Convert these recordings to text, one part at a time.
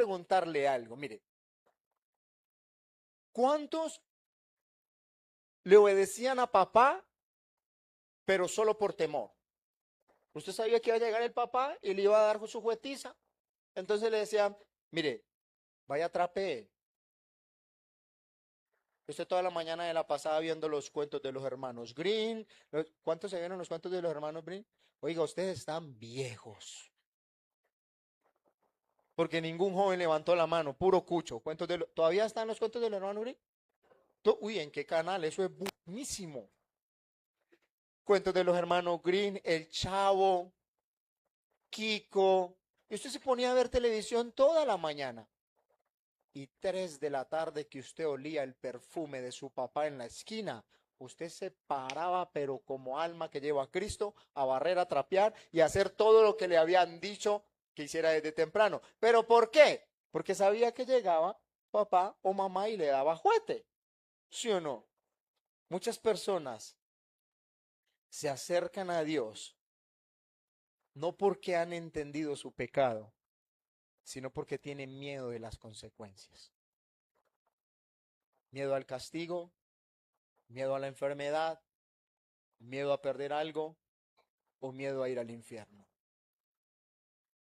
preguntarle algo. Mire, ¿cuántos le obedecían a papá, pero solo por temor? Usted sabía que iba a llegar el papá y le iba a dar su juetiza. Entonces le decían, mire, vaya trapee. Usted toda la mañana de la pasada viendo los cuentos de los hermanos Green. ¿Cuántos se vieron los cuentos de los hermanos Green? Oiga, ustedes están viejos. Porque ningún joven levantó la mano, puro cucho. ¿Todavía están los cuentos de los hermanos Green? Uy, ¿en qué canal? Eso es buenísimo. Cuentos de los hermanos Green, El Chavo, Kiko. Y usted se ponía a ver televisión toda la mañana. Y 3 de la tarde que usted olía el perfume de su papá en la esquina, usted se paraba, pero como alma que lleva a Cristo, a barrer, a trapear y a hacer todo lo que le habían dicho que hiciera desde temprano. ¿Pero por qué? Porque sabía que llegaba papá o mamá y le daba juguete. ¿Sí o no? Muchas personas se acercan a Dios no porque han entendido su pecado, sino porque tienen miedo de las consecuencias. Miedo al castigo, miedo a la enfermedad, miedo a perder algo o miedo a ir al infierno.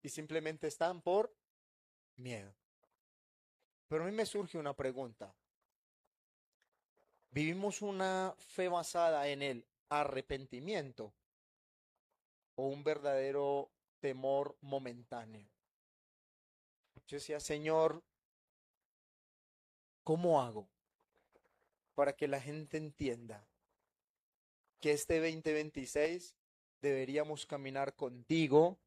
Y simplemente están por miedo. Pero a mí me surge una pregunta. ¿Vivimos una fe basada en el arrepentimiento o un verdadero temor momentáneo? Yo decía, Señor, ¿cómo hago para que la gente entienda que este 2026 deberíamos caminar contigo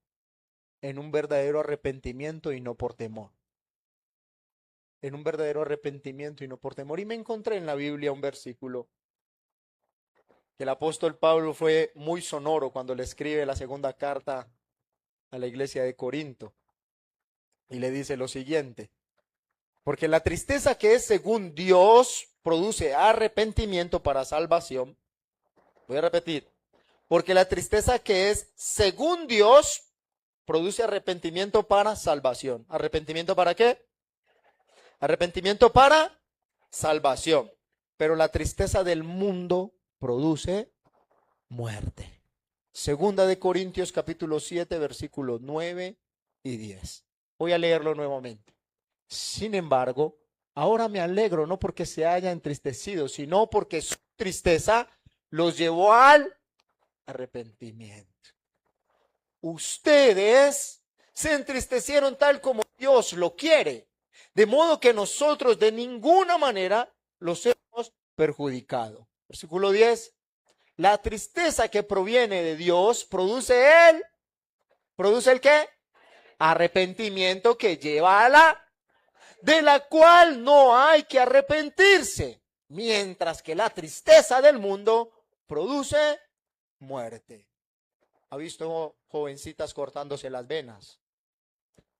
en un verdadero arrepentimiento y no por temor? En un verdadero arrepentimiento y no por temor. Y me encontré en la Biblia un versículo que el apóstol Pablo fue muy sonoro cuando le escribe la segunda carta a la iglesia de Corinto. Y le dice lo siguiente: porque la tristeza que es según Dios produce arrepentimiento para salvación. Voy a repetir. Porque la tristeza que es según Dios produce arrepentimiento para salvación. ¿Arrepentimiento para qué? Arrepentimiento para salvación. Pero la tristeza del mundo produce muerte. Segunda de Corintios capítulo 7 versículos 9 y 10. Voy a leerlo nuevamente. Sin embargo, ahora me alegro no porque se haya entristecido, sino porque su tristeza los llevó al arrepentimiento. Ustedes se entristecieron tal como Dios lo quiere, de modo que nosotros de ninguna manera los hemos perjudicado. Versículo 10. La tristeza que proviene de Dios ¿produce el qué? Arrepentimiento que lleva a de la cual no hay que arrepentirse, mientras que la tristeza del mundo produce muerte. ¿Ha visto jovencitas cortándose las venas,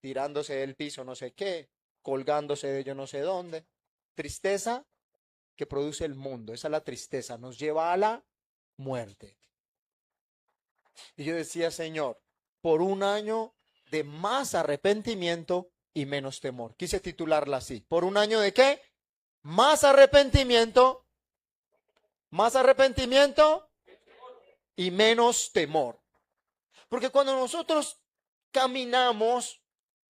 tirándose del piso no sé qué, colgándose de yo no sé dónde? Tristeza que produce el mundo. Esa es la tristeza, nos lleva a la muerte. Y yo decía, Señor, por un año de más arrepentimiento y menos temor. Quise titularla así. ¿Por un año de qué? Más arrepentimiento y menos temor. Porque cuando nosotros caminamos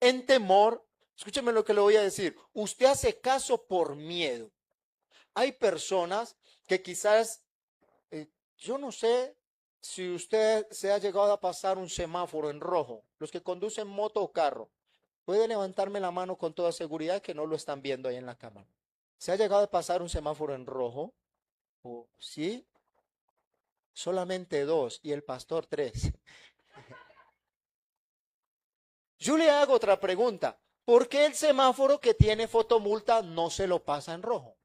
en temor, escúcheme lo que le voy a decir, usted hace caso por miedo. Hay personas que quizás, yo no sé si usted se ha llegado a pasar un semáforo en rojo, los que conducen moto o carro, puede levantarme la mano con toda seguridad que no lo están viendo ahí en la cámara. ¿Se ha llegado a pasar un semáforo en rojo? ¿Sí? Solamente 2 y el pastor 3. Yo le hago otra pregunta. ¿Por qué el semáforo que tiene fotomulta no se lo pasa en rojo?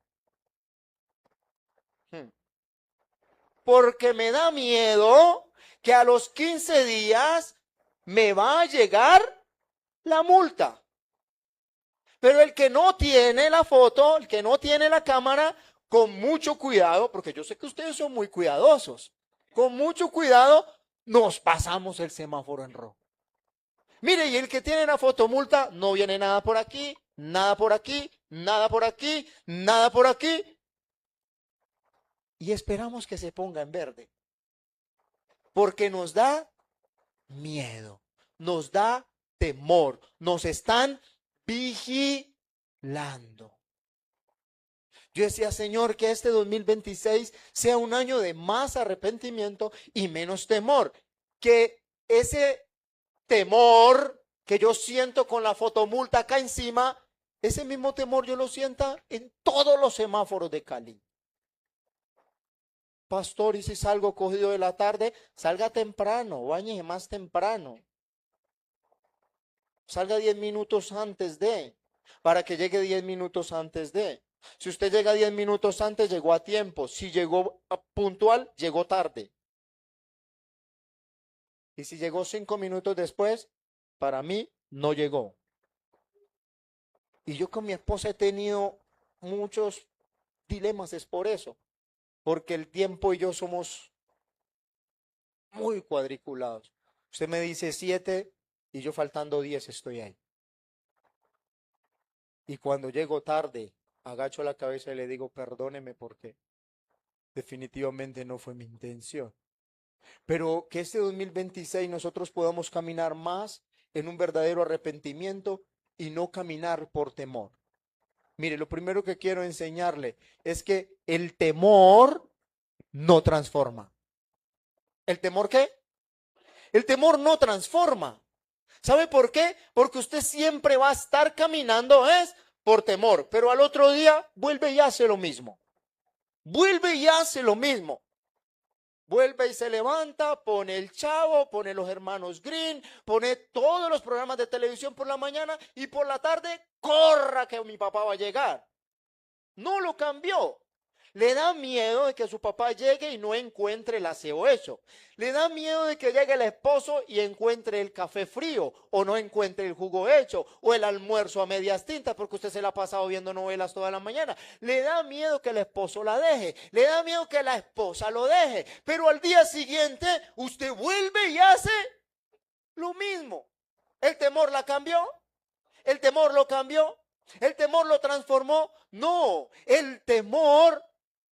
Porque me da miedo que a los 15 días me va a llegar la multa. Pero el que no tiene la foto, el que no tiene la cámara, con mucho cuidado, porque yo sé que ustedes son muy cuidadosos, con mucho cuidado nos pasamos el semáforo en rojo. Mire, y el que tiene la fotomulta, no viene nada por aquí, nada por aquí, nada por aquí, nada por aquí. Y esperamos que se ponga en verde. Porque nos da miedo, nos da temor, nos están vigilando. Yo decía, Señor, que este 2026 sea un año de más arrepentimiento y menos temor. Que ese temor que yo siento con la fotomulta acá encima, ese mismo temor yo lo sienta en todos los semáforos de Cali. Pastor, y si salgo cogido de la tarde, salga temprano, bañe más temprano. Salga 10 minutos antes para que llegue 10 minutos antes de. Si usted llega 10 minutos antes, llegó a tiempo. Si llegó puntual, llegó tarde. Y si llegó 5 minutos después, para mí no llegó. Y yo con mi esposa he tenido muchos dilemas, es por eso. Porque el tiempo y yo somos muy cuadriculados. Usted me dice 7 y yo faltando 10 estoy ahí. Y cuando llego tarde, agacho la cabeza y le digo, perdóneme porque definitivamente no fue mi intención. Pero que este 2026 nosotros podamos caminar más en un verdadero arrepentimiento y no caminar por temor. Mire, lo primero que quiero enseñarle es que el temor no transforma. ¿El temor qué? El temor no transforma. ¿Sabe por qué? Porque usted siempre va a estar caminando es por temor, pero al otro día vuelve y hace lo mismo. Vuelve y hace lo mismo. Vuelve y se levanta, pone el Chavo, pone los hermanos Green, pone todos los programas de televisión por la mañana y por la tarde corra que mi papá va a llegar. No lo cambió. Le da miedo de que su papá llegue y no encuentre el aseo hecho. Le da miedo de que llegue el esposo y encuentre el café frío o no encuentre el jugo hecho o el almuerzo a medias tintas porque usted se la ha pasado viendo novelas toda la mañana. Le da miedo que el esposo la deje. Le da miedo que la esposa lo deje. Pero al día siguiente usted vuelve y hace lo mismo. ¿El temor la cambió? ¿El temor lo cambió? ¿El temor lo transformó? No, el temor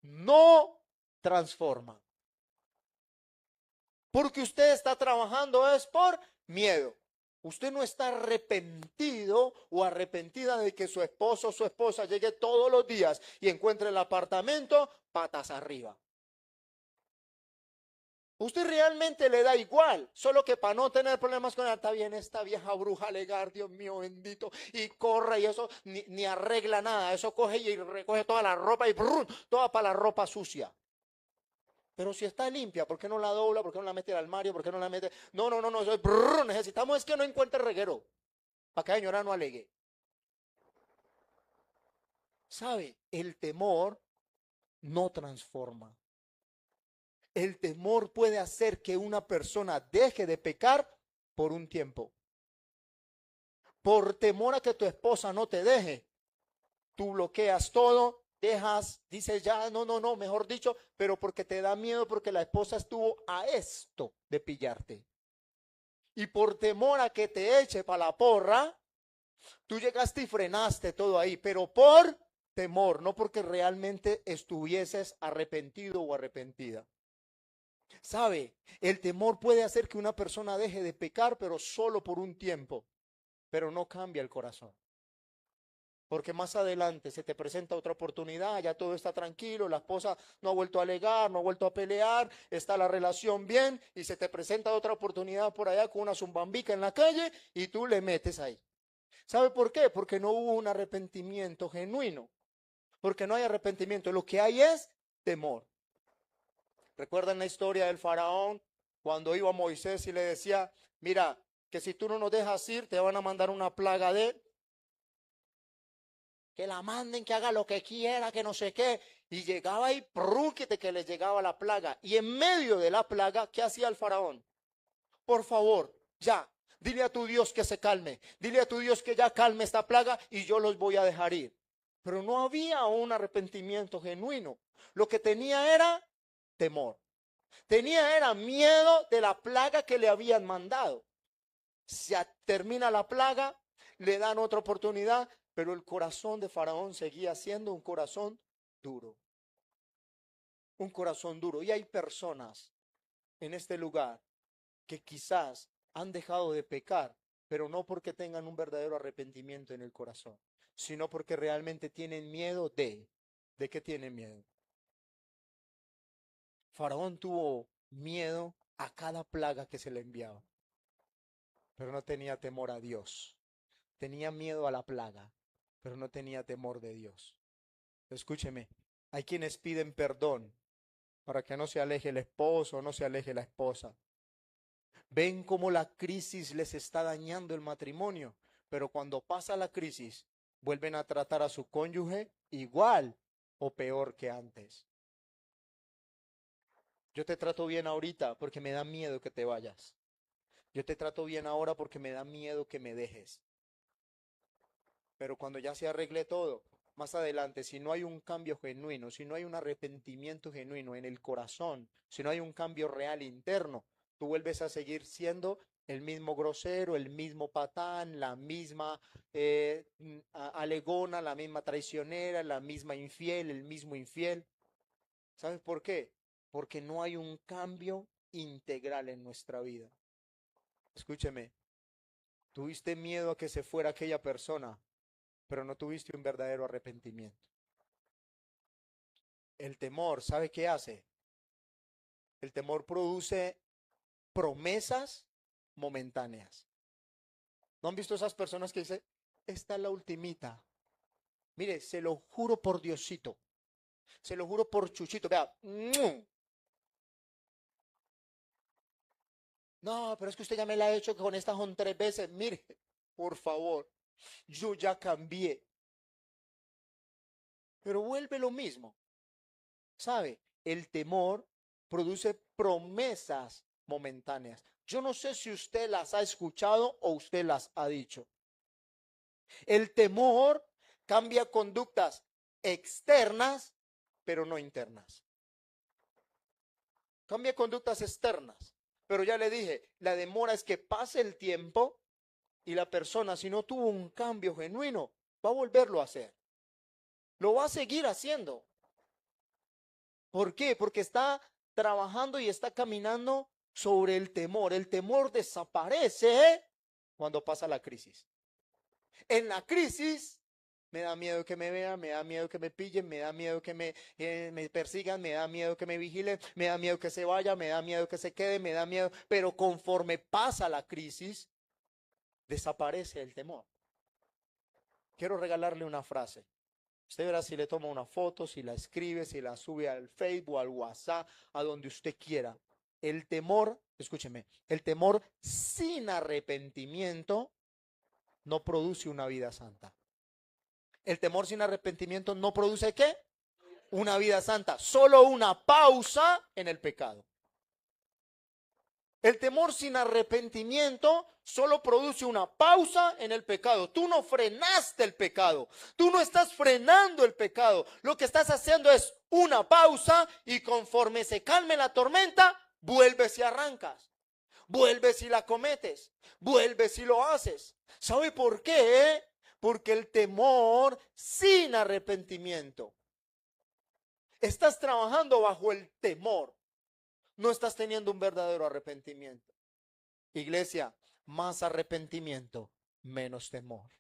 no transforma. Porque usted está trabajando es por miedo. Usted no está arrepentido o arrepentida de que su esposo o su esposa llegue todos los días y encuentre el apartamento patas arriba. Usted realmente le da igual, solo que para no tener problemas con ella, está bien esta vieja bruja alegar, Dios mío bendito, y corre y eso ni arregla nada, eso coge y recoge toda la ropa y brum, toda para la ropa sucia. Pero si está limpia, ¿por qué no la dobla? ¿Por qué no la mete al armario? ¿Por qué no la mete? No, eso es brum, necesitamos es que no encuentre reguero, para que la señora no alegue. ¿Sabe? El temor no transforma. El temor puede hacer que una persona deje de pecar por un tiempo. Por temor a que tu esposa no te deje, tú bloqueas todo, dejas, dices ya, no, mejor dicho, pero porque te da miedo, porque la esposa estuvo a esto de pillarte. Y por temor a que te eche para la porra, tú llegaste y frenaste todo ahí, pero por temor, no porque realmente estuvieses arrepentido o arrepentida. ¿Sabe? El temor puede hacer que una persona deje de pecar, pero solo por un tiempo, pero no cambia el corazón. Porque más adelante se te presenta otra oportunidad, ya todo está tranquilo, la esposa no ha vuelto a alegar, no ha vuelto a pelear, está la relación bien y se te presenta otra oportunidad por allá con una zumbambica en la calle y tú le metes ahí. ¿Sabe por qué? Porque no hubo un arrepentimiento genuino. Porque no hay arrepentimiento, lo que hay es temor. ¿Recuerdan la historia del faraón cuando iba Moisés y le decía, mira, que si tú no nos dejas ir, te van a mandar una plaga de que la manden, que haga lo que quiera, que no sé qué. Y llegaba ahí, prúquete que les llegaba la plaga. Y en medio de la plaga, ¿qué hacía el faraón? Por favor, ya, dile a tu Dios que se calme. Dile a tu Dios que ya calme esta plaga y yo los voy a dejar ir. Pero no había un arrepentimiento genuino. Lo que tenía era temor. Tenía era miedo de la plaga que le habían mandado. termina la plaga, le dan otra oportunidad, pero el corazón de Faraón seguía siendo un corazón duro. Un corazón duro. Y hay personas en este lugar que quizás han dejado de pecar, pero no porque tengan un verdadero arrepentimiento en el corazón, sino porque realmente tienen miedo ¿de qué tienen miedo? Faraón tuvo miedo a cada plaga que se le enviaba, pero no tenía temor a Dios. Tenía miedo a la plaga, pero no tenía temor de Dios. Escúcheme, hay quienes piden perdón para que no se aleje el esposo o no se aleje la esposa. Ven cómo la crisis les está dañando el matrimonio, pero cuando pasa la crisis, vuelven a tratar a su cónyuge igual o peor que antes. Yo te trato bien ahorita porque me da miedo que te vayas. Yo te trato bien ahora porque me da miedo que me dejes. Pero cuando ya se arregle todo, más adelante, si no hay un cambio genuino, si no hay un arrepentimiento genuino en el corazón, si no hay un cambio real interno, tú vuelves a seguir siendo el mismo grosero, el mismo patán, la misma alegona, la misma traicionera, la misma infiel, el mismo infiel. ¿Sabes por qué? Porque no hay un cambio integral en nuestra vida. Escúcheme, tuviste miedo a que se fuera aquella persona, pero no tuviste un verdadero arrepentimiento. El temor, ¿sabe qué hace? El temor produce promesas momentáneas. ¿No han visto esas personas que dicen, esta es la ultimita? Mire, se lo juro por Diosito, se lo juro por Chuchito, vea. No, pero es que usted ya me la ha hecho con esta son 3 veces. Mire, por favor, yo ya cambié. Pero vuelve lo mismo. ¿Sabe? El temor produce promesas momentáneas. Yo no sé si usted las ha escuchado o usted las ha dicho. El temor cambia conductas externas, pero no internas. Cambia conductas externas. Pero ya le dije, la demora es que pase el tiempo y la persona, si no tuvo un cambio genuino, va a volverlo a hacer. Lo va a seguir haciendo. ¿Por qué? Porque está trabajando y está caminando sobre el temor. El temor desaparece cuando pasa la crisis. En la crisis me da miedo que me vean, me da miedo que me pillen, me da miedo que me persigan, me da miedo que me vigilen, me da miedo que se vaya, me da miedo que se quede, me da miedo. Pero conforme pasa la crisis, desaparece el temor. Quiero regalarle una frase. Usted verá si le toma una foto, si la escribe, si la sube al Facebook, al WhatsApp, a donde usted quiera. El temor, escúcheme, el temor sin arrepentimiento no produce una vida santa. El temor sin arrepentimiento no produce ¿qué? Una vida santa, solo una pausa en el pecado. El temor sin arrepentimiento solo produce una pausa en el pecado. Tú no frenaste el pecado. Tú no estás frenando el pecado. Lo que estás haciendo es una pausa y conforme se calme la tormenta, vuelves y arrancas. Vuelves y la cometes. Vuelves y lo haces. ¿Sabe por qué? Porque el temor sin arrepentimiento. Estás trabajando bajo el temor. No estás teniendo un verdadero arrepentimiento. Iglesia, más arrepentimiento, menos temor.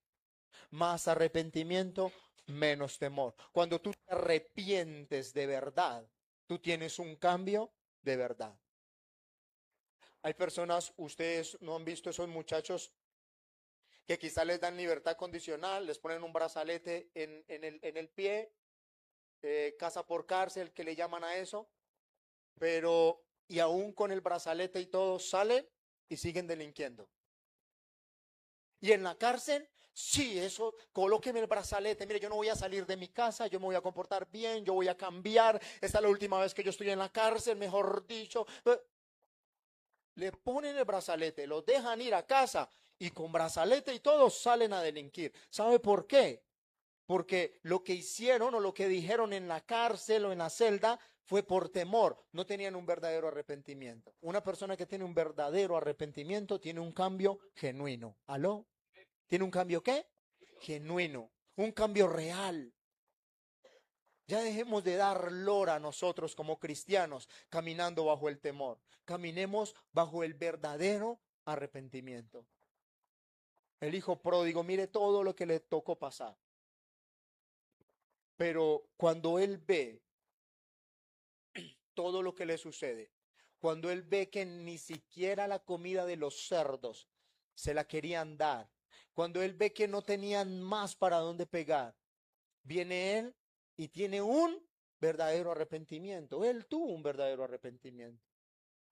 Más arrepentimiento, menos temor. Cuando tú te arrepientes de verdad, tú tienes un cambio de verdad. Hay personas, ustedes no han visto esos muchachos que quizás les dan libertad condicional, les ponen un brazalete en el pie, casa por cárcel, que le llaman a eso, pero y aún con el brazalete y todo salen y siguen delinquiendo. Y en la cárcel, sí, eso, colóqueme el brazalete. Mire, yo no voy a salir de mi casa, yo me voy a comportar bien, yo voy a cambiar. Esta es la última vez que yo estoy en la cárcel, mejor dicho. Le ponen el brazalete, los dejan ir a casa y con brazalete y todos salen a delinquir. ¿Sabe por qué? Porque lo que hicieron o lo que dijeron en la cárcel o en la celda Fue por temor, no tenían un verdadero arrepentimiento. Una persona que tiene un verdadero arrepentimiento tiene un cambio genuino. ¿Aló? ¿Tiene un cambio qué? Genuino, un cambio real. Ya dejemos de dar lora a nosotros como cristianos caminando bajo el temor. Caminemos bajo el verdadero arrepentimiento. El hijo pródigo, mire todo lo que le tocó pasar. Pero cuando él ve todo lo que le sucede, cuando él ve que ni siquiera la comida de los cerdos se la querían dar, cuando él ve que no tenían más para dónde pegar, viene él y tiene un verdadero arrepentimiento. Él tuvo un verdadero arrepentimiento.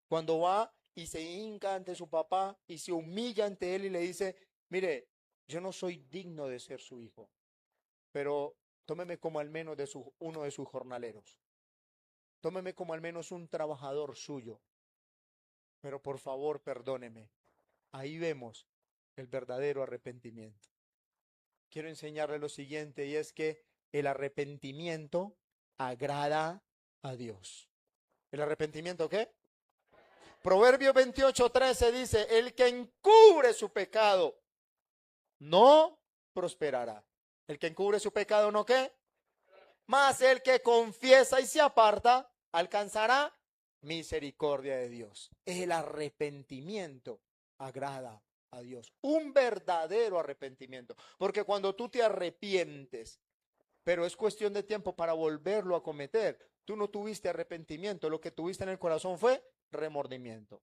Cuando va y se hinca ante su papá y se humilla ante él y le dice, mire, yo no soy digno de ser su hijo, pero tómeme como al menos uno de sus jornaleros. Tómeme como al menos un trabajador suyo, pero por favor perdóneme. Ahí vemos el verdadero arrepentimiento. Quiero enseñarle lo siguiente y es que el arrepentimiento agrada a Dios. ¿El arrepentimiento qué? Proverbios 28:13 dice, el que encubre su pecado no prosperará. El que encubre su pecado no qué. Mas el que confiesa y se aparta alcanzará misericordia de Dios. El arrepentimiento agrada a Dios. Un verdadero arrepentimiento. Porque cuando tú te arrepientes, pero es cuestión de tiempo para volverlo a cometer, tú no tuviste arrepentimiento. Lo que tuviste en el corazón fue remordimiento.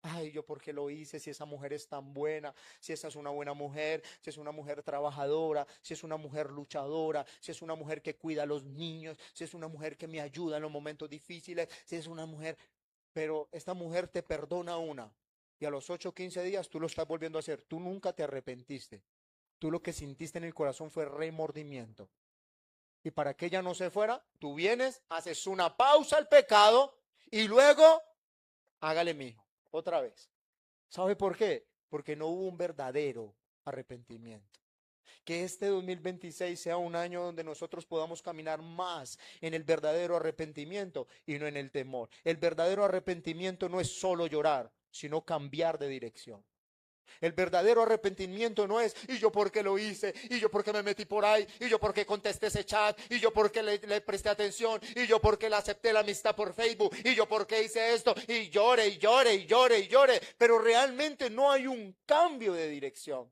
Ay, yo por qué lo hice, si esa mujer es tan buena, si esa es una buena mujer, si es una mujer trabajadora, si es una mujer luchadora, si es una mujer que cuida a los niños, si es una mujer que me ayuda en los momentos difíciles, si es una mujer, pero esta mujer te perdona una y a los 8 o 15 días tú lo estás volviendo a hacer, tú nunca te arrepentiste, tú lo que sintiste en el corazón fue remordimiento. Y para que ella no se fuera, tú vienes, haces una pausa al pecado y luego hágale mijo, otra vez. ¿Sabe por qué? Porque no hubo un verdadero arrepentimiento. Que este 2026 sea un año donde nosotros podamos caminar más en el verdadero arrepentimiento y no en el temor. El verdadero arrepentimiento no es solo llorar, sino cambiar de dirección. El verdadero arrepentimiento no es, y yo por qué lo hice, y yo por qué me metí por ahí, y yo por qué contesté ese chat, y yo por qué le presté atención, y yo por qué le acepté la amistad por Facebook, y yo por qué hice esto, y llore, y llore, y llore, y llore, pero realmente no hay un cambio de dirección.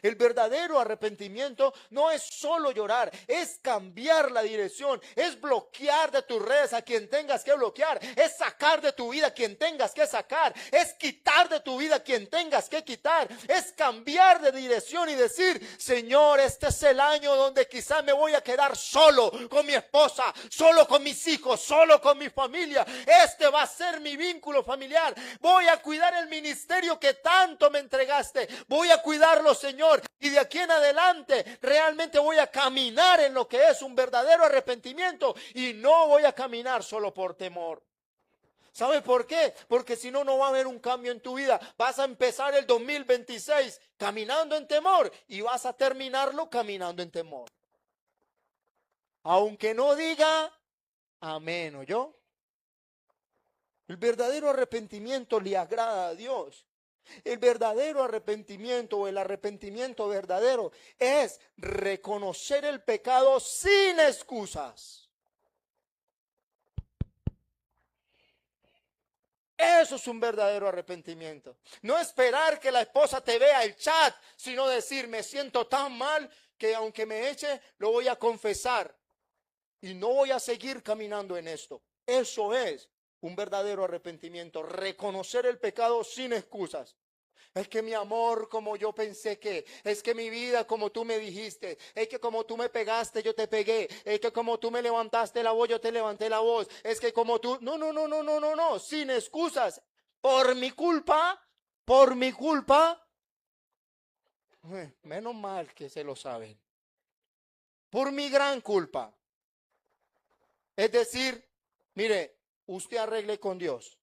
El verdadero arrepentimiento no es solo llorar, es cambiar la dirección, es bloquear de tus redes a quien tengas que bloquear, es sacar de tu vida a quien tengas que sacar, es quitar de tu vida a quien tengas que quitar, es cambiar de dirección y decir, Señor, este es el año donde quizás me voy a quedar solo con mi esposa, solo con mis hijos, solo con mi familia. Este va a ser mi vínculo familiar. Voy a cuidar el ministerio que tanto me entregaste. Voy a cuidarlo, Señor. Y de aquí en adelante realmente voy a caminar en lo que es un verdadero arrepentimiento y no voy a caminar solo por temor. ¿Sabe por qué? Porque si no, no va a haber un cambio en tu vida. Vas a empezar el 2026 caminando en temor y vas a terminarlo caminando en temor. Aunque no diga amén, ¿oyó? El verdadero arrepentimiento le agrada a Dios. El verdadero arrepentimiento o el arrepentimiento verdadero es reconocer el pecado sin excusas. Eso es un verdadero arrepentimiento. No esperar que la esposa te vea el chat, sino decir, me siento tan mal que aunque me eche, lo voy a confesar y no voy a seguir caminando en esto. Eso es un verdadero arrepentimiento, reconocer el pecado sin excusas. Es que mi amor como yo pensé que, es que mi vida como tú me dijiste, es que como tú me pegaste yo te pegué, es que como tú me levantaste la voz yo te levanté la voz, es que como tú, no, sin excusas, por mi culpa, menos mal que se lo saben, por mi gran culpa. Es decir, mire, usted arregle con Dios.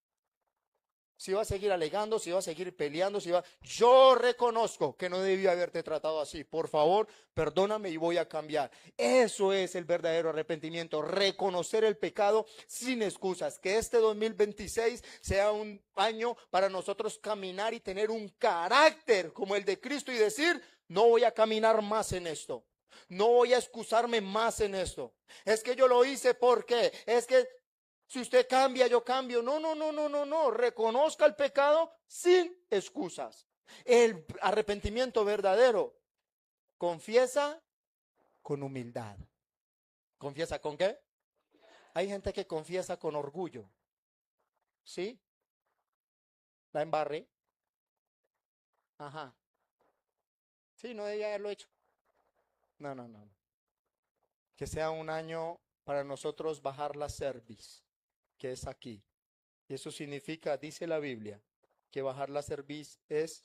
Si va a seguir alegando, si va a seguir peleando, si va... Yo reconozco que no debí haberte tratado así. Por favor, perdóname y voy a cambiar. Eso es el verdadero arrepentimiento. Reconocer el pecado sin excusas. Que este 2026 sea un año para nosotros caminar y tener un carácter como el de Cristo y decir, no voy a caminar más en esto. No voy a excusarme más en esto. Es que yo lo hice porque es que si usted cambia, yo cambio. No, no, no, no, no, no. Reconozca el pecado sin excusas. El arrepentimiento verdadero confiesa con humildad. ¿Confiesa con qué? Hay gente que confiesa con orgullo. ¿Sí? La embarré. Ajá. Sí, no debía haberlo hecho. No, no, no. Que sea un año para nosotros bajar la cerviz, que es aquí. Y eso significa, dice la Biblia, que bajar la cerviz es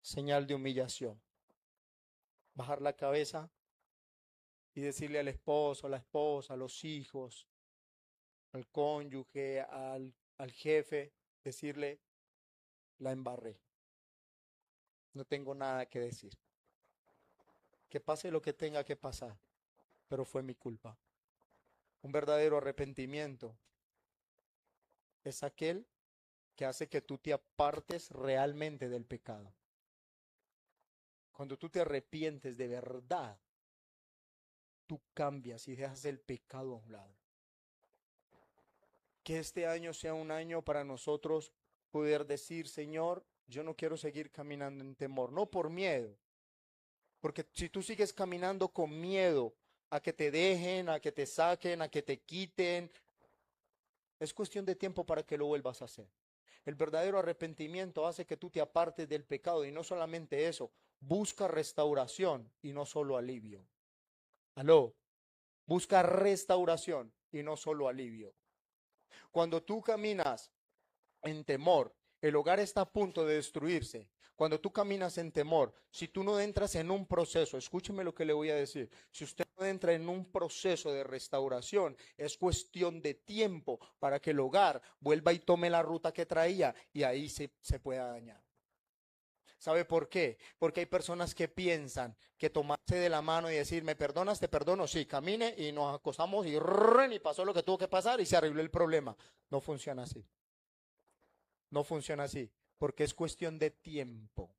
señal de humillación. Bajar la cabeza y decirle al esposo, a la esposa, a los hijos, al cónyuge, al jefe, decirle, la embarré. No tengo nada que decir. Que pase lo que tenga que pasar, pero fue mi culpa. Un verdadero arrepentimiento es aquel que hace que tú te apartes realmente del pecado. Cuando tú te arrepientes de verdad, tú cambias y dejas el pecado a un lado. Que este año sea un año para nosotros poder decir, Señor, yo no quiero seguir caminando en temor, no por miedo, porque si tú sigues caminando con miedo a que te dejen, a que te saquen, a que te quiten, es cuestión de tiempo para que lo vuelvas a hacer. El verdadero arrepentimiento hace que tú te apartes del pecado y no solamente eso, busca restauración y no solo alivio. Aló, busca restauración y no solo alivio. Cuando tú caminas en temor, el hogar está a punto de destruirse. Cuando tú caminas en temor, si tú no entras en un proceso, escúcheme lo que le voy a decir, si usted no entra en un proceso de restauración, es cuestión de tiempo para que el hogar vuelva y tome la ruta que traía y ahí se pueda dañar. ¿Sabe por qué? Porque hay personas que piensan que tomarse de la mano y decir, ¿me perdonas? Te perdono. Sí, camine y nos acostamos y pasó lo que tuvo que pasar y se arregló el problema. No funciona así. No funciona así. Porque es cuestión de tiempo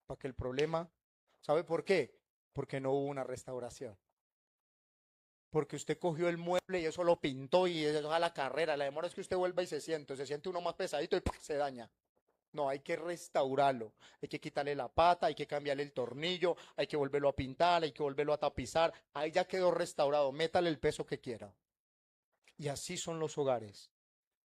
para que el problema, ¿sabe por qué? Porque no hubo una restauración. Porque usted cogió el mueble y eso lo pintó y eso a la carrera. La demora es que usted vuelva y se siente uno más pesadito y ¡pum! Se daña. No, hay que restaurarlo. Hay que quitarle la pata, hay que cambiarle el tornillo, hay que volverlo a pintar, hay que volverlo a tapizar. Ahí ya quedó restaurado. Métale el peso que quiera. Y así son los hogares.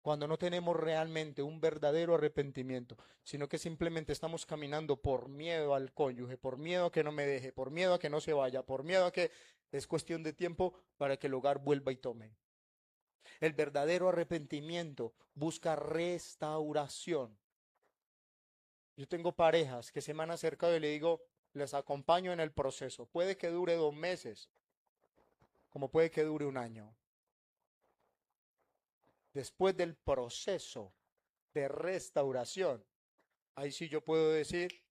Cuando no tenemos realmente un verdadero arrepentimiento, sino que simplemente estamos caminando por miedo al cónyuge, por miedo a que no me deje, por miedo a que no se vaya, por miedo a que es cuestión de tiempo para que el hogar vuelva y tome. El verdadero arrepentimiento busca restauración. Yo tengo parejas que se me han acercado y le digo, les acompaño en el proceso. Puede que dure 2 meses, como puede que dure un año. Después del proceso de restauración, ahí sí yo puedo decir,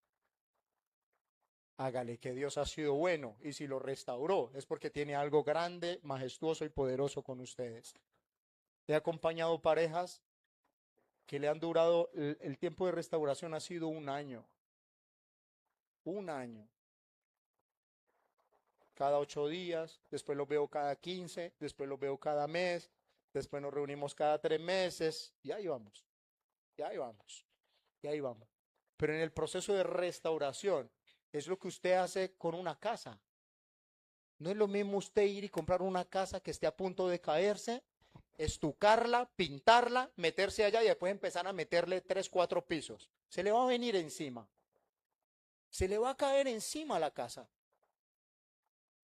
hágale que Dios ha sido bueno. Y si lo restauró, es porque tiene algo grande, majestuoso y poderoso con ustedes. He acompañado parejas que le han durado, el tiempo de restauración ha sido un año. Un año. Cada 8 días, después los veo cada 15, después los veo cada mes, después nos reunimos cada 3 meses, y ahí vamos, y ahí vamos, y ahí vamos. Pero en el proceso de restauración es lo que usted hace con una casa. No es lo mismo usted ir y comprar una casa que esté a punto de caerse, estucarla, pintarla, meterse allá y después empezar a meterle 3, 4 pisos. Se le va a venir encima. Se le va a caer encima la casa.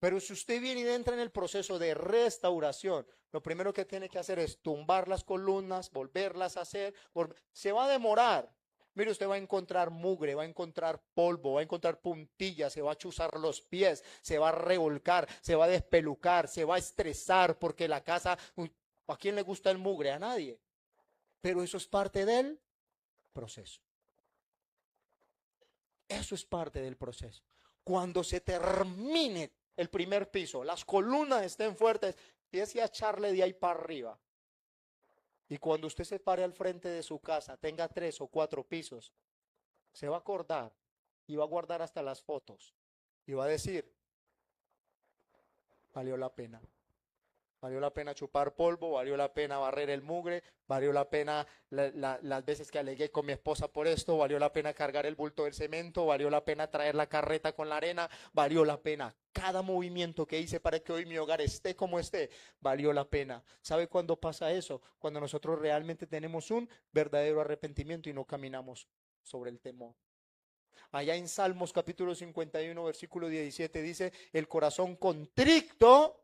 Pero si usted viene y entra en el proceso de restauración, lo primero que tiene que hacer es tumbar las columnas, volverlas a hacer. Se va a demorar. Mire, usted va a encontrar mugre, va a encontrar polvo, va a encontrar puntillas, se va a chuzar los pies, se va a revolcar, se va a despelucar, se va a estresar porque la casa, ¿a quién le gusta el mugre? A nadie. pero eso es parte del proceso. Eso es parte del proceso. Cuando se termine el primer piso, las columnas estén fuertes, empiece a echarle de ahí para arriba. Y cuando usted se pare al frente de su casa, tenga 3 o 4 pisos, se va a acordar y va a guardar hasta las fotos. Y va a decir, valió la pena. Valió la pena chupar polvo, valió la pena barrer el mugre, valió la pena las veces que alegué con mi esposa por esto, valió la pena cargar el bulto del cemento, valió la pena traer la carreta con la arena, valió la pena cada movimiento que hice para que hoy mi hogar esté como esté, valió la pena. ¿Sabe cuándo pasa eso? Cuando nosotros realmente tenemos un verdadero arrepentimiento y no caminamos sobre el temor. Allá en Salmos capítulo 51, versículo 17 dice, el corazón contrito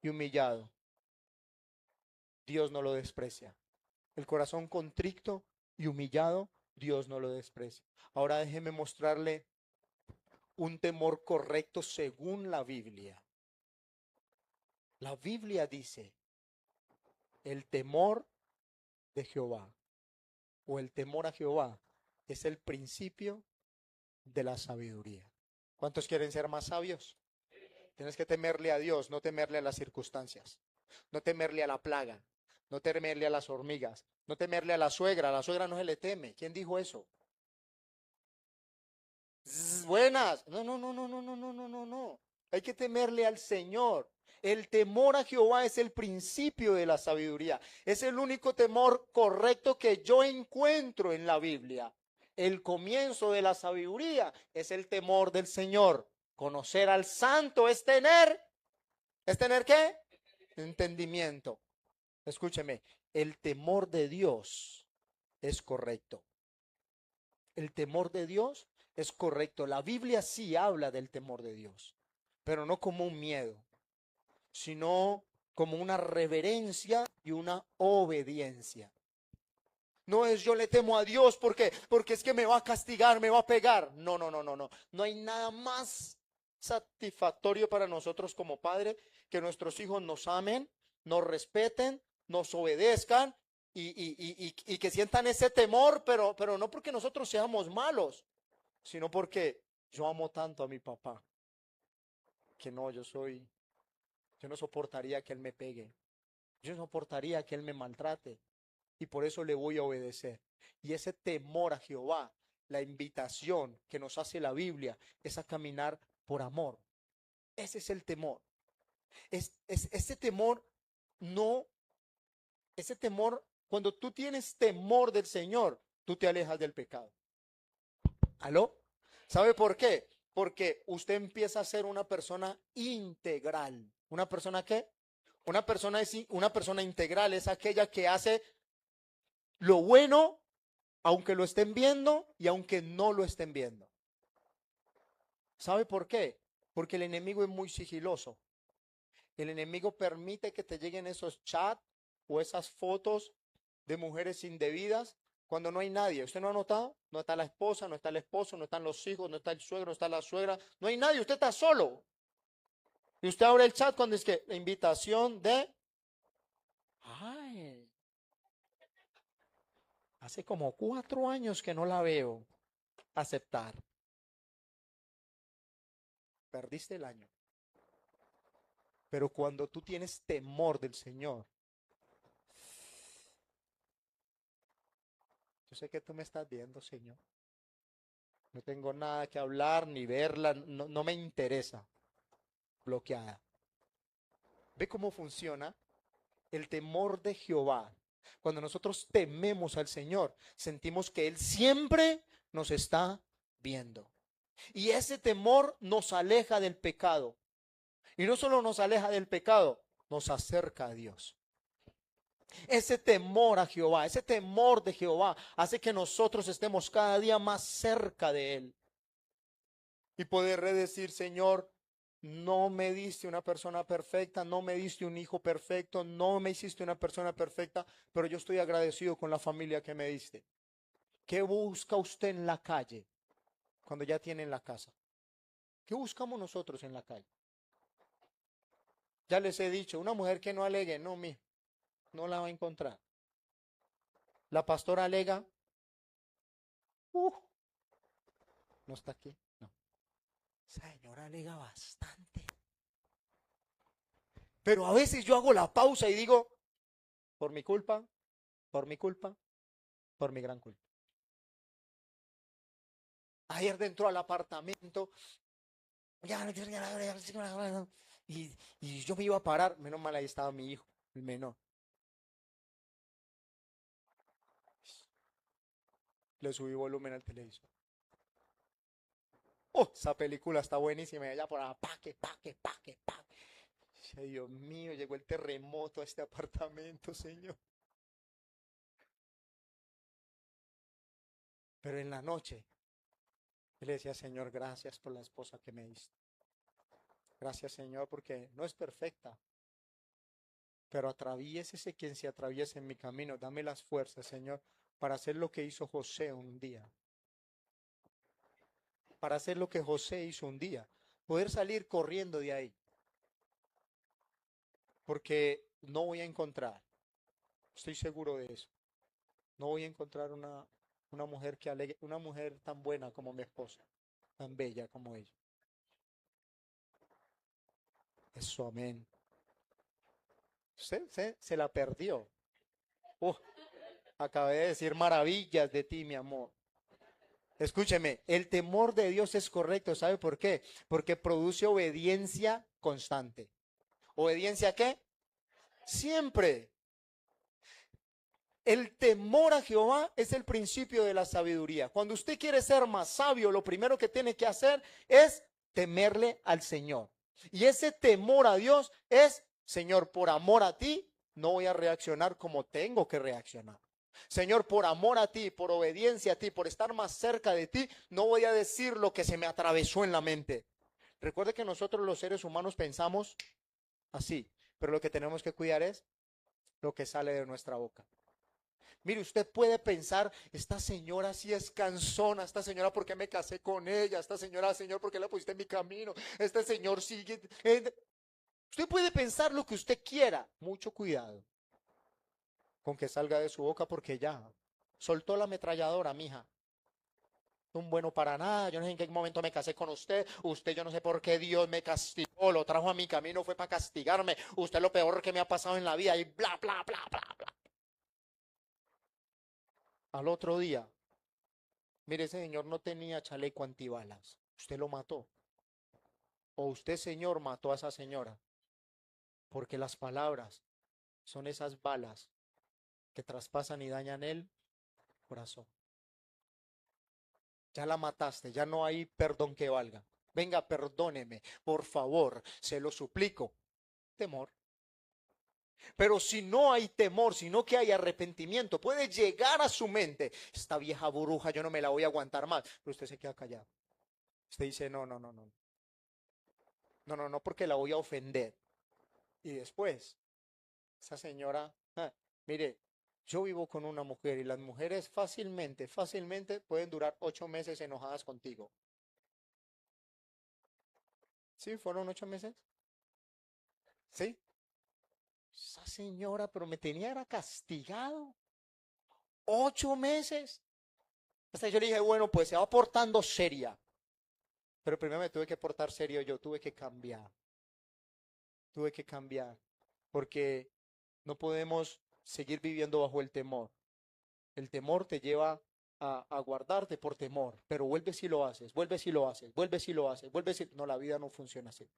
y humillado, Dios no lo desprecia. El corazón contrito y humillado, Dios no lo desprecia. Ahora déjeme mostrarle un temor correcto según la Biblia. La Biblia dice, el temor de Jehová o el temor a Jehová es el principio de la sabiduría. ¿Cuántos quieren ser más sabios? Tienes que temerle a Dios, no temerle a las circunstancias, no temerle a la plaga, no temerle a las hormigas, no temerle a la suegra no se le teme. ¿Quién dijo eso? Buenas. No, no, no, no, no, no, no, no, no, no. Hay que temerle al Señor. El temor a Jehová es el principio de la sabiduría. Es el único temor correcto que yo encuentro en la Biblia. El comienzo de la sabiduría es el temor del Señor. Conocer al santo ¿es tener qué? Entendimiento. Escúcheme, el temor de Dios es correcto. El temor de Dios es correcto. La Biblia sí habla del temor de Dios, pero no como un miedo, sino como una reverencia y una obediencia. No es yo le temo a Dios porque es que me va a castigar, me va a pegar. No, no, no, no, no. No hay nada más satisfactorio para nosotros como padre que nuestros hijos nos amen, nos respeten, nos obedezcan y que sientan ese temor, pero no porque nosotros seamos malos, sino porque yo amo tanto a mi papá que no, yo no soportaría que él me pegue, yo no soportaría que él me maltrate y por eso le voy a obedecer. Y ese temor a Jehová, la invitación que nos hace la Biblia es a caminar por amor. Ese es el temor. Ese temor no, ese temor, cuando tú tienes temor del Señor, tú te alejas del pecado. ¿Aló? ¿Sabe por qué? Porque usted empieza a ser una persona integral. ¿Una persona qué? Una persona integral es aquella que hace lo bueno aunque lo estén viendo y aunque no lo estén viendo. ¿Sabe por qué? Porque el enemigo es muy sigiloso. El enemigo permite que te lleguen esos chats o esas fotos de mujeres indebidas cuando no hay nadie. ¿Usted no ha notado? No está la esposa, no está el esposo, no están los hijos, no está el suegro, no está la suegra. No hay nadie, usted está solo. Y usted abre el chat cuando es que la invitación de... Ay, hace como 4 años que no la veo. Aceptar. Perdiste el año. Pero cuando tú tienes temor del Señor, yo sé que tú me estás viendo, Señor. No tengo nada que hablar ni verla, no, no me interesa. Bloqueada. ¿Ve cómo funciona? El temor de Jehová. Cuando nosotros tememos al Señor, sentimos que Él siempre nos está viendo. Y ese temor nos aleja del pecado. Y no solo nos aleja del pecado, nos acerca a Dios. Ese temor a Jehová, ese temor de Jehová hace que nosotros estemos cada día más cerca de Él. Y poder decir, Señor, no me diste una persona perfecta, no me diste un hijo perfecto, no me hiciste una persona perfecta, pero yo estoy agradecido con la familia que me diste. ¿Qué busca usted en la calle cuando ya tiene en la casa? ¿Qué buscamos nosotros en la calle? Ya les he dicho, una mujer que no alegue, no, no la va a encontrar. La pastora alega, uh, no está aquí, no. Esa señora alega bastante. Pero a veces yo hago la pausa y digo, por mi culpa, por mi culpa, por mi gran culpa. Ayer dentro al apartamento, y yo me iba a parar, menos mal ahí estaba mi hijo, el menor. Le subí volumen al televisor. Oh, esa película está buenísima. Y ella por ahí, paque, paque, paque, paque. Ay, Dios mío, llegó el terremoto a este apartamento, Señor. Pero en la noche, él le decía, Señor, gracias por la esposa que me diste. Gracias, Señor, porque no es perfecta. Pero atraviésese quien se atraviese en mi camino. Dame las fuerzas, Señor, para hacer lo que hizo José un día. Para hacer lo que José hizo un día. Poder salir corriendo de ahí. Porque no voy a encontrar. Estoy seguro de eso. No voy a encontrar una mujer que alegue, una mujer tan buena como mi esposa, tan bella como ella. Eso, amén. Usted se la perdió. Acabé de decir maravillas de ti, mi amor. Escúcheme, el temor de Dios es correcto. ¿Sabe por qué? Porque produce obediencia constante. ¿Obediencia a qué? Siempre. El temor a Jehová es el principio de la sabiduría. Cuando usted quiere ser más sabio, lo primero que tiene que hacer es temerle al Señor. Y ese temor a Dios es, Señor, por amor a ti, no voy a reaccionar como tengo que reaccionar. Señor, por amor a ti, por obediencia a ti, por estar más cerca de ti, no voy a decir lo que se me atravesó en la mente. Recuerde que nosotros los seres humanos pensamos así, pero lo que tenemos que cuidar es lo que sale de nuestra boca. Mire, usted puede pensar, esta señora sí es cansona, esta señora, ¿por qué me casé con ella? Esta señora, Señor, ¿por qué la pusiste en mi camino? Este señor sigue. Usted puede pensar lo que usted quiera. Mucho cuidado con que salga de su boca porque ya soltó la ametralladora, mija. Un bueno para nada, yo no sé en qué momento me casé con usted, yo no sé por qué Dios me castigó, lo trajo a mi camino, fue para castigarme, usted es lo peor que me ha pasado en la vida y bla, bla, bla, bla, bla. Al otro día, mire, ese señor no tenía chaleco antibalas. Usted lo mató. O usted, señor, mató a esa señora. Porque las palabras son esas balas que traspasan y dañan el corazón. Ya la mataste, ya no hay perdón que valga. Venga, perdóneme, por favor, se lo suplico. Temor. Pero si no hay temor, sino que hay arrepentimiento, puede llegar a su mente, esta vieja bruja, yo no me la voy a aguantar más. Pero usted se queda callado. Usted dice, no, no, no, no. No, no, no, porque la voy a ofender. Y después, esa señora, mire, yo vivo con una mujer y las mujeres fácilmente, fácilmente pueden durar 8 meses enojadas contigo. ¿Sí? ¿Fueron 8 meses? ¿Sí? Esa señora, pero me tenía era castigado. 8 meses. Hasta yo le dije, bueno, pues se va portando seria. Pero primero me tuve que portar serio yo, tuve que cambiar. Tuve que cambiar. Porque no podemos seguir viviendo bajo el temor. El temor te lleva a guardarte por temor, pero vuelve si lo haces, vuelve si lo haces, vuelve si lo haces, vuelve si... No, la vida no funciona así.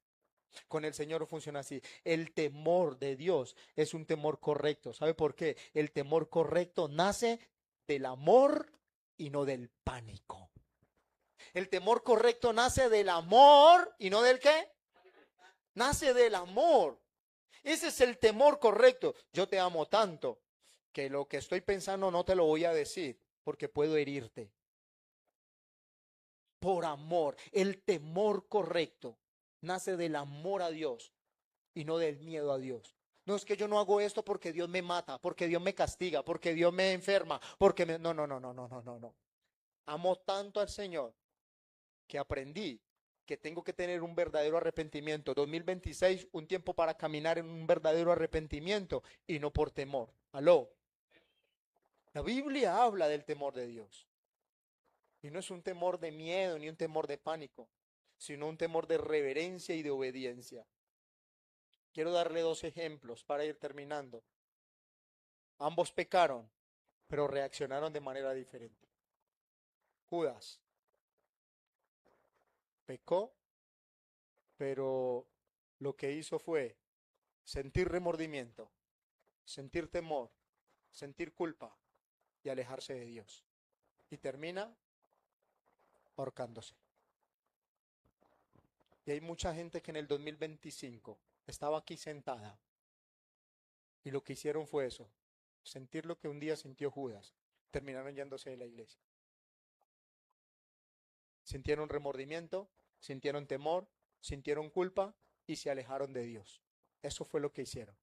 Con el Señor no funciona así. El temor de Dios es un temor correcto. ¿Sabe por qué? El temor correcto nace del amor y no del pánico. El temor correcto nace del amor y no del qué. Nace del amor. Ese es el temor correcto. Yo te amo tanto que lo que estoy pensando no te lo voy a decir porque puedo herirte. Por amor, el temor correcto nace del amor a Dios y no del miedo a Dios. No es que yo no hago esto porque Dios me mata, porque Dios me castiga, porque Dios me enferma, porque me... No, no, no, no, no, no, no, no. Amo tanto al Señor que aprendí que tengo que tener un verdadero arrepentimiento. 2026, un tiempo para caminar en un verdadero arrepentimiento y no por temor. Aló. La Biblia habla del temor de Dios. Y no es un temor de miedo ni un temor de pánico, sino un temor de reverencia y de obediencia. Quiero darle dos ejemplos para ir terminando. Ambos pecaron, pero reaccionaron de manera diferente. Judas pecó, pero lo que hizo fue sentir remordimiento, sentir temor, sentir culpa y alejarse de Dios. Y termina ahorcándose. Y hay mucha gente que en el 2025 estaba aquí sentada y lo que hicieron fue eso, sentir lo que un día sintió Judas. Terminaron yéndose de la iglesia. Sintieron remordimiento, sintieron temor, sintieron culpa y se alejaron de Dios. Eso fue lo que hicieron.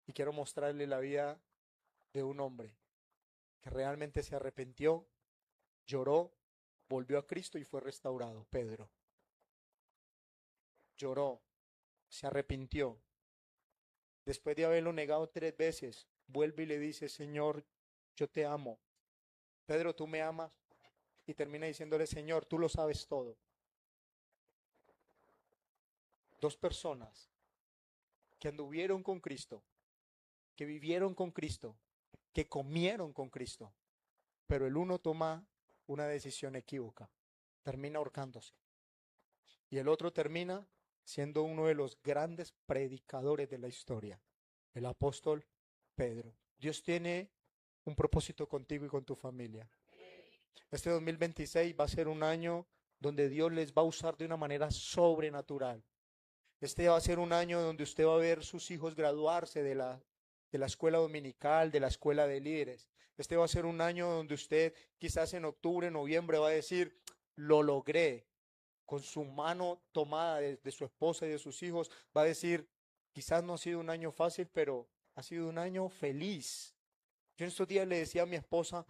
Y quiero mostrarle la vida de un hombre que realmente se arrepintió, lloró, volvió a Cristo y fue restaurado. Pedro lloró, se arrepintió. Después de haberlo negado 3 veces, vuelve y le dice, Señor, yo te amo. Pedro, tú me amas. Y termina diciéndole, Señor, tú lo sabes todo. Dos personas que anduvieron con Cristo, que vivieron con Cristo, que comieron con Cristo, pero el uno toma una decisión equívoca, termina ahorcándose, y el otro termina siendo uno de los grandes predicadores de la historia, el apóstol Pedro. Dios tiene un propósito contigo y con tu familia. Este 2026 va a ser un año donde Dios les va a usar de una manera sobrenatural. Este va a ser un año donde usted va a ver sus hijos graduarse de la escuela dominical, de la escuela de líderes. Este va a ser un año donde usted quizás en octubre, noviembre va a decir, lo logré. Con su mano tomada de su esposa y de sus hijos, va a decir, quizás no ha sido un año fácil, pero ha sido un año feliz. Yo en estos días le decía a mi esposa,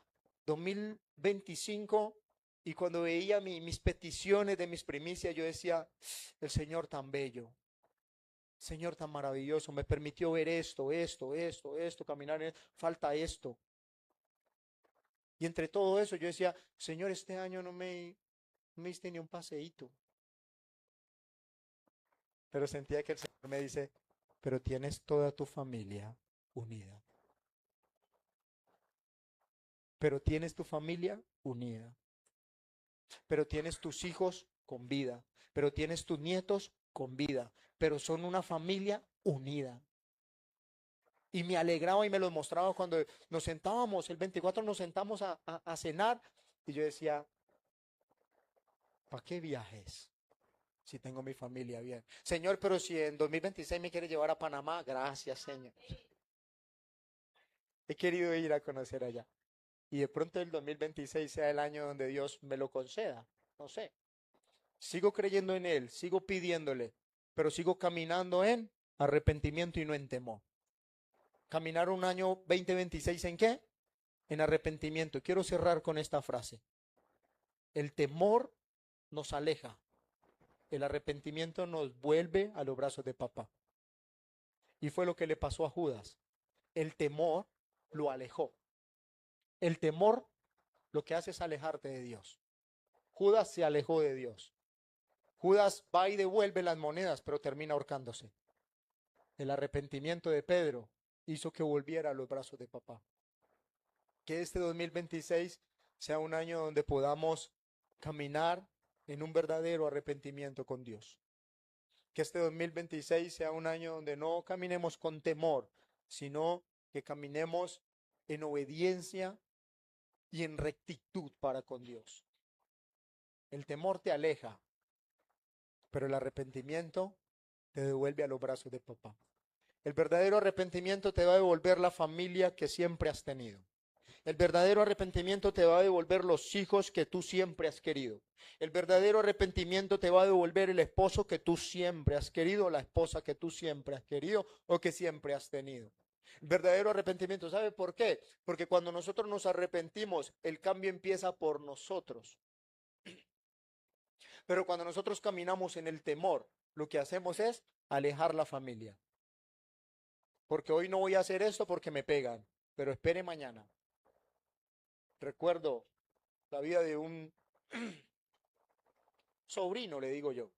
2025, y cuando veía mis peticiones de mis primicias, yo decía, el Señor tan bello, Señor tan maravilloso, me permitió ver esto, caminar falta esto. Y entre todo eso yo decía, Señor, este año no me diste ni un paseíto. Pero sentía que el Señor me dice, pero tienes toda tu familia unida. Pero tienes tu familia unida. Pero tienes tus hijos con vida. Pero tienes tus nietos con vida. Pero son una familia unida. Y me alegraba y me lo mostraba cuando nos sentábamos, el 24 nos sentamos a cenar. Y yo decía, ¿para qué viajes? Si tengo mi familia bien. Señor, pero si en 2026 me quiere llevar a Panamá, gracias, Señor. He querido ir a conocer allá. Y de pronto el 2026 sea el año donde Dios me lo conceda. No sé. Sigo creyendo en Él, sigo pidiéndole, pero sigo caminando en arrepentimiento y no en temor. Caminar un año 2026 ¿en qué? En arrepentimiento. Quiero cerrar con esta frase. El temor nos aleja. El arrepentimiento nos vuelve a los brazos de papá. Y fue lo que le pasó a Judas. El temor lo alejó. El temor lo que hace es alejarte de Dios. Judas se alejó de Dios. Judas va y devuelve las monedas, pero termina ahorcándose. El arrepentimiento de Pedro hizo que volviera a los brazos de papá. Que este 2026 sea un año donde podamos caminar en un verdadero arrepentimiento con Dios. Que este 2026 sea un año donde no caminemos con temor, sino que caminemos en obediencia y en rectitud para con Dios. El temor te aleja, pero el arrepentimiento te devuelve a los brazos de papá. El verdadero arrepentimiento te va a devolver la familia que siempre has tenido. El verdadero arrepentimiento te va a devolver los hijos que tú siempre has querido. El verdadero arrepentimiento te va a devolver el esposo que tú siempre has querido, la esposa que tú siempre has querido o que siempre has tenido. El verdadero arrepentimiento, ¿sabe por qué? Porque cuando nosotros nos arrepentimos, el cambio empieza por nosotros. Pero cuando nosotros caminamos en el temor, lo que hacemos es alejar la familia. porque hoy no voy a hacer esto porque me pegan, pero espere mañana. Recuerdo la vida de un sobrino, le digo yo.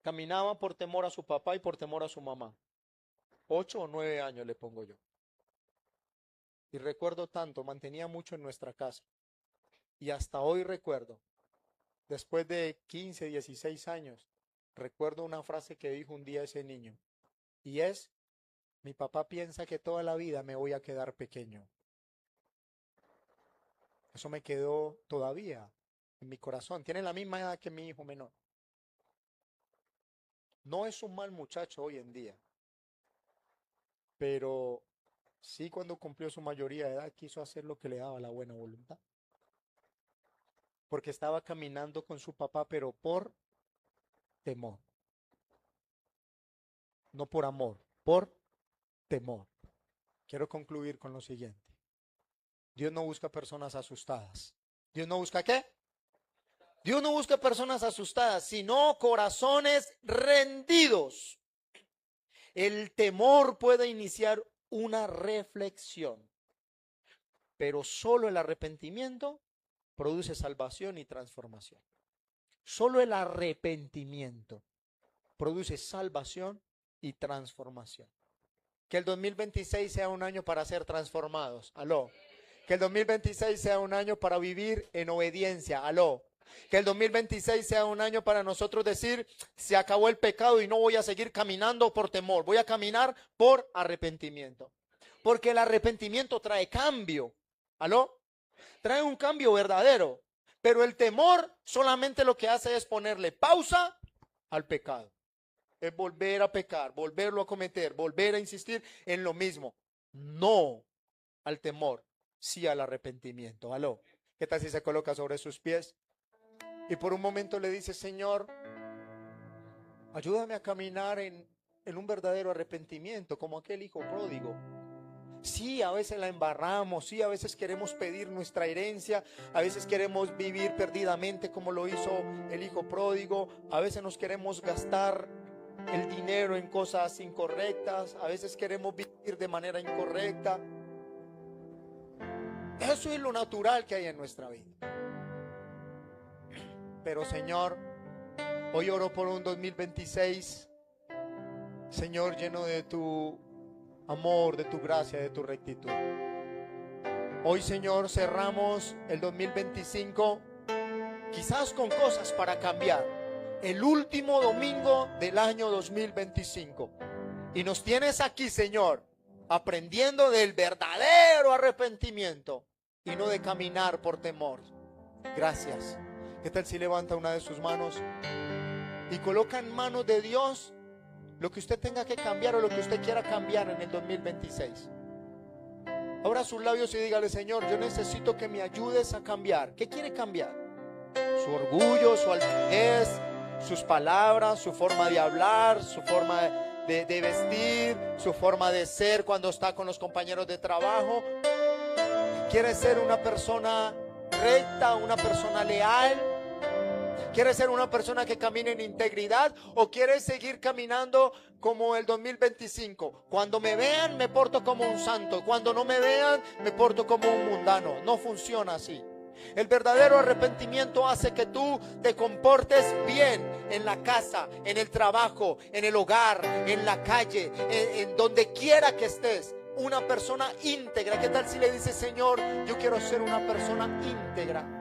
Caminaba por temor a su papá y por temor a su mamá. 8 o 9 años le pongo yo. Y recuerdo tanto, mantenía mucho en nuestra casa. Y hasta hoy recuerdo, después de 15, 16 años, recuerdo una frase que dijo un día ese niño. Y es, mi papá piensa que toda la vida me voy a quedar pequeño. Eso me quedó todavía en mi corazón. Tiene la misma edad que mi hijo menor. No es un mal muchacho hoy en día, pero sí, cuando cumplió su mayoría de edad quiso hacer lo que le daba la buena voluntad. Porque estaba caminando con su papá, pero por temor. No por amor, por temor. Quiero concluir con lo siguiente. Dios no busca personas asustadas. ¿Dios no busca qué? Dios no busca personas asustadas, sino corazones rendidos. El temor puede iniciar una reflexión, pero solo el arrepentimiento produce salvación y transformación. Solo el arrepentimiento produce salvación y transformación. Que el 2026 sea un año para ser transformados. Aló. Que el 2026 sea un año para vivir en obediencia. Aló. Que el 2026 sea un año para nosotros decir, se acabó el pecado y no voy a seguir caminando por temor. Voy a caminar por arrepentimiento. Porque el arrepentimiento trae cambio. ¿Aló? Trae un cambio verdadero. Pero el temor solamente lo que hace es ponerle pausa al pecado. Es volver a pecar, volverlo a cometer, volver a insistir en lo mismo. No al temor, sí al arrepentimiento. ¿Aló? ¿Qué tal si se coloca sobre sus pies? Y por un momento le dice, Señor, ayúdame a caminar en un verdadero arrepentimiento, como aquel hijo pródigo. Sí, a veces la embarramos, sí, a veces queremos pedir nuestra herencia, a veces queremos vivir perdidamente como lo hizo el hijo pródigo, a veces nos queremos gastar el dinero en cosas incorrectas, a veces queremos vivir de manera incorrecta. Eso es lo natural que hay en nuestra vida. Pero Señor, hoy oro por un 2026, Señor, lleno de tu amor, de tu gracia, de tu rectitud. Hoy, Señor, cerramos el 2025 quizás con cosas para cambiar. El último domingo del año 2025. Y nos tienes aquí, Señor, aprendiendo del verdadero arrepentimiento y no de caminar por temor. Gracias. ¿Qué tal si levanta una de sus manos y coloca en manos de Dios lo que usted tenga que cambiar o lo que usted quiera cambiar en el 2026? Abra sus labios y dígale, Señor, yo necesito que me ayudes a cambiar. ¿Qué quiere cambiar? Su orgullo, su altivez, sus palabras, su forma de hablar, su forma de vestir, su forma de ser cuando está con los compañeros de trabajo. ¿Quiere ser una persona recta, una persona leal? ¿Quiere ser una persona que camine en integridad o quiere seguir caminando como el 2025? Cuando me vean me porto como un santo, cuando no me vean me porto como un mundano. No funciona así. El verdadero arrepentimiento hace que tú te comportes bien en la casa, en el trabajo, en el hogar, en la calle, en donde quiera que estés. Una persona íntegra. ¿Qué tal si le dices, Señor, yo quiero ser una persona íntegra?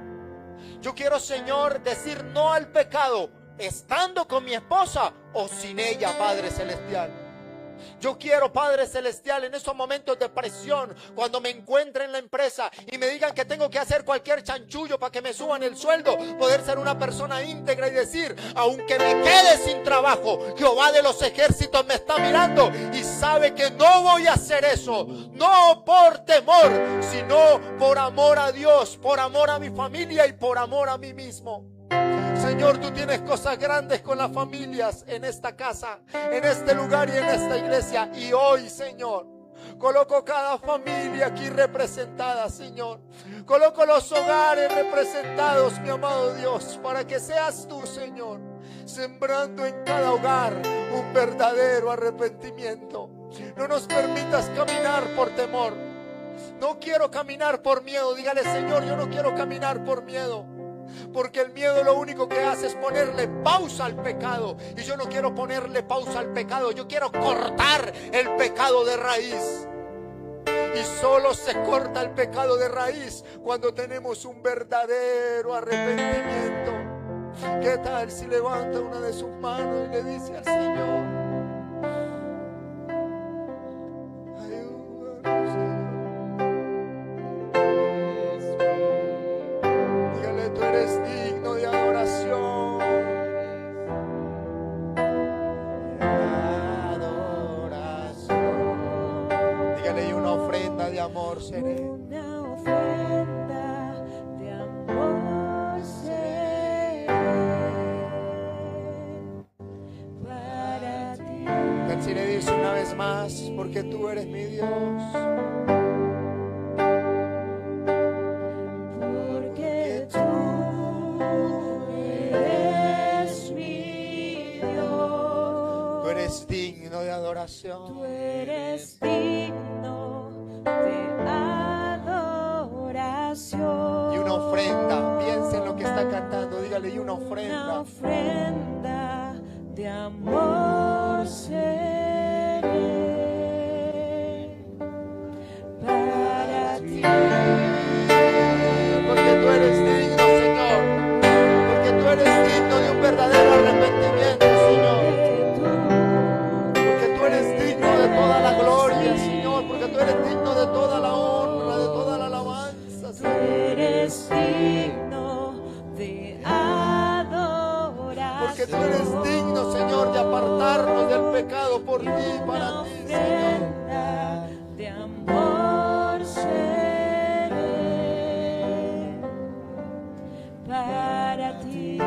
Yo quiero, Señor, decir no al pecado, estando con mi esposa o sin ella, Padre Celestial. Yo quiero, Padre Celestial, en estos momentos de presión, cuando me encuentre en la empresa y me digan que tengo que hacer cualquier chanchullo para que me suban el sueldo, poder ser una persona íntegra y decir, aunque me quede sin trabajo, Jehová de los ejércitos me está mirando y sabe que no voy a hacer eso, no por temor, sino por amor a Dios, por amor a mi familia y por amor a mí mismo. Señor, tú tienes cosas grandes con las familias en esta casa, en este lugar y en esta iglesia. Y hoy, Señor, coloco cada familia aquí representada, Señor. Coloco los hogares representados, mi amado Dios, para que seas tú, Señor, sembrando en cada hogar un verdadero arrepentimiento. No nos permitas caminar por temor. No quiero caminar por miedo. Dígale: Señor, yo no quiero caminar por miedo, porque el miedo lo único que hace es ponerle pausa al pecado, y yo no quiero ponerle pausa al pecado. Yo quiero cortar el pecado de raíz, y solo se corta el pecado de raíz cuando tenemos un verdadero arrepentimiento. ¿Qué tal si levanta una de sus manos y le dice al Señor: ayúdanos, Señor? Dígale: tú eres digno de adoración. Dígale: y una ofrenda de amor seré. Una ofrenda de amor seré para ti. Tal si le dice una vez más: porque tú eres mi Dios. Porque tú eres mi Dios. Tú eres digno de adoración. Tú eres digno de adoración. Y una ofrenda, piensa en lo que está cantando, dígale: y una Una ofrenda. ofrenda de amor seré para ti. Porque tú eres digno, Señor. Porque tú eres digno de un verdadero arrepentimiento, Señor. Porque tú eres digno de toda la gloria, Señor. Porque tú eres digno de toda la honra, de toda la alabanza, Tú Señor. eres digno de adoración. Porque tú eres digno, Señor, de apartarnos del pecado por ti y para ti, Señor. Ofrenda de amor seré para ti.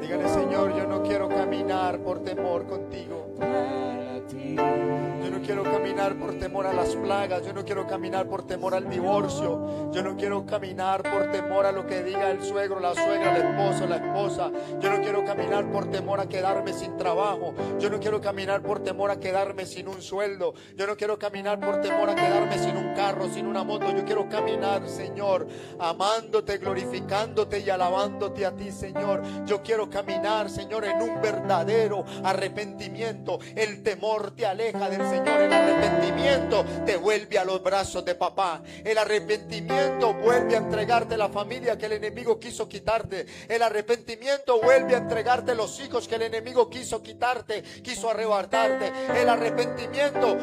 Dígale: Señor, yo no quiero caminar por temor contigo. Para ti. Yo no quiero caminar por temor a las plagas. Yo no quiero caminar por temor al divorcio. Yo no quiero caminar por temor a lo que diga el suegro, la suegra, el esposo, la esposa. Yo no quiero caminar por temor a quedarme sin trabajo. Yo no quiero caminar por temor a quedarme sin un sueldo. Yo no quiero caminar por temor a quedarme sin un carro, sin una moto. Yo quiero caminar, Señor, amándote, glorificándote y alabándote a ti, Señor. Yo quiero caminar, Señor, en un verdadero arrepentimiento. El temor te aleja del Señor. El arrepentimiento te vuelve a los brazos de papá. El arrepentimiento vuelve a entregarte la familia que el enemigo quiso quitarte. El arrepentimiento vuelve a entregarte los hijos que el enemigo quiso quitarte, quiso arrebatarte. El arrepentimiento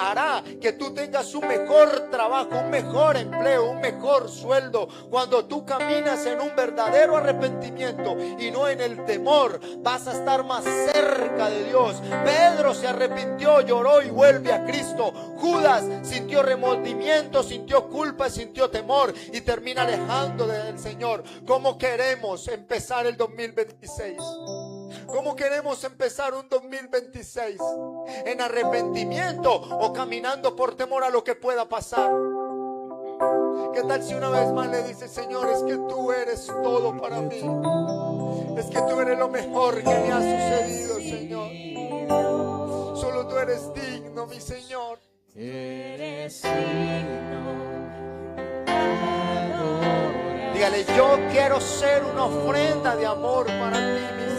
hará que tú tengas un mejor trabajo, un mejor empleo, un mejor sueldo. Cuando tú caminas en un verdadero arrepentimiento y no en el temor, vas a estar más cerca de Dios. Pedro se arrepintió, lloró y vuelve a Cristo. Judas sintió remordimiento, sintió culpa, sintió temor y termina alejando del Señor. ¿Cómo queremos empezar el 2026? ¿Cómo queremos empezar un 2026? ¿En arrepentimiento o caminando por temor a lo que pueda pasar? ¿Qué tal si una vez más le dices: Señor, es que tú eres todo para mí? Es que tú eres lo mejor que me ha sucedido, Señor. Solo tú eres digno, mi Señor. Eres digno de adoración. Dígale: yo quiero ser una ofrenda de amor para ti, mi